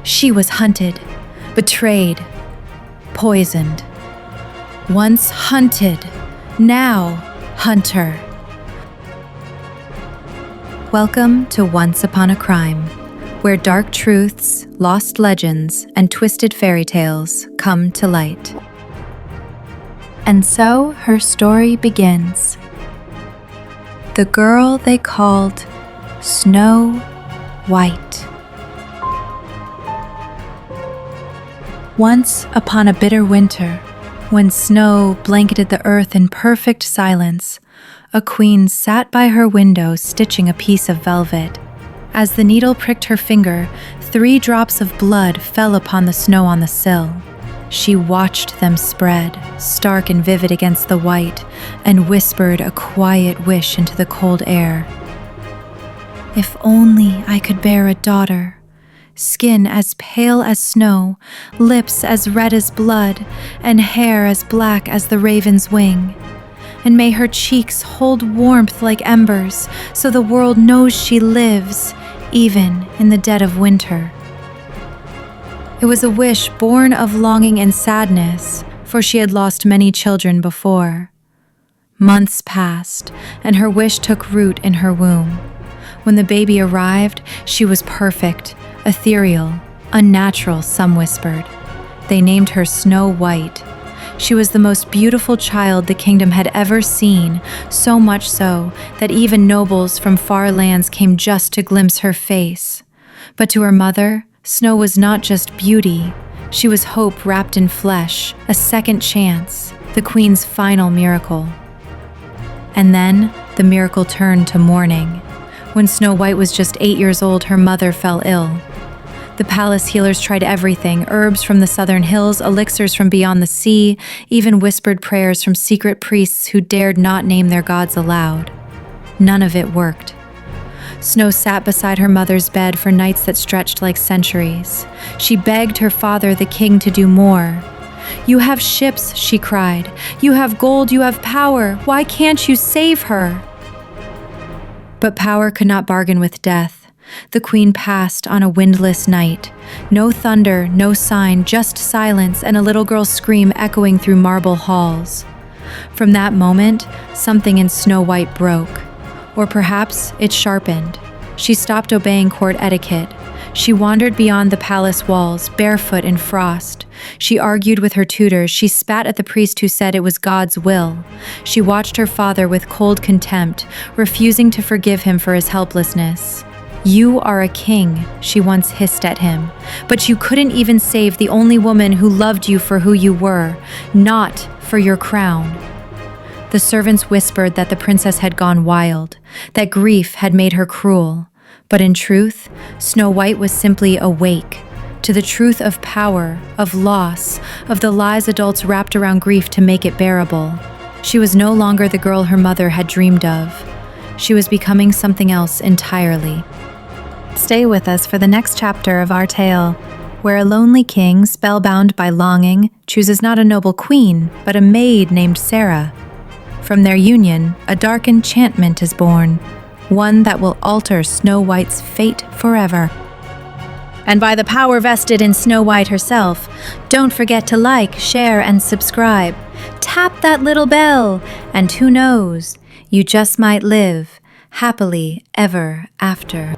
She was hunted, betrayed, poisoned. Once hunted, now hunter. Welcome to Once Upon a Crime, where dark truths, lost legends, and twisted fairy tales come to light. And so her story begins. The girl they called Snow White. Once upon a bitter winter, when snow blanketed the earth in perfect silence, a queen sat by her window stitching a piece of velvet. As the needle pricked her finger, 3 drops of blood fell upon the snow on the sill. She watched them spread, stark and vivid against the white, and whispered a quiet wish into the cold air. If only I could bear a daughter, skin as pale as snow, lips as red as blood, and hair as black as the raven's wing. And may her cheeks hold warmth like embers, so the world knows she lives, even in the dead of winter. It was a wish born of longing and sadness, for she had lost many children before. Months passed, and her wish took root in her womb. When the baby arrived, she was perfect, ethereal, unnatural, some whispered. They named her Snow White. She was the most beautiful child the kingdom had ever seen, so much so that even nobles from far lands came just to glimpse her face. But to her mother, Snow was not just beauty. She was hope wrapped in flesh, a second chance, the queen's final miracle. And then, the miracle turned to mourning. When Snow White was just 8 years old, her mother fell ill. The palace healers tried everything, herbs from the southern hills, elixirs from beyond the sea, even whispered prayers from secret priests who dared not name their gods aloud. None of it worked. Snow sat beside her mother's bed for nights that stretched like centuries. She begged her father, the king, to do more. "You have ships," she cried. "You have gold, you have power. Why can't you save her?" But power could not bargain with death. The queen passed on a windless night. No thunder, no sign, just silence and a little girl's scream echoing through marble halls. From that moment, something in Snow White broke. Or perhaps it sharpened. She stopped obeying court etiquette. She wandered beyond the palace walls, barefoot in frost. She argued with her tutors. She spat at the priest who said it was God's will. She watched her father with cold contempt, refusing to forgive him for his helplessness. "You are a king," she once hissed at him, "but you couldn't even save the only woman who loved you for who you were, not for your crown." The servants whispered that the princess had gone wild, that grief had made her cruel. But in truth, Snow White was simply awake to the truth of power, of loss, of the lies adults wrapped around grief to make it bearable. She was no longer the girl her mother had dreamed of. She was becoming something else entirely. Stay with us for the next chapter of our tale, where a lonely king, spellbound by longing, chooses not a noble queen, but a maid named Sara. From their union, a dark enchantment is born, one that will alter Snow White's fate forever. And by the power vested in Snow White herself, don't forget to like, share, and subscribe. Tap that little bell, and who knows, you just might live happily ever after.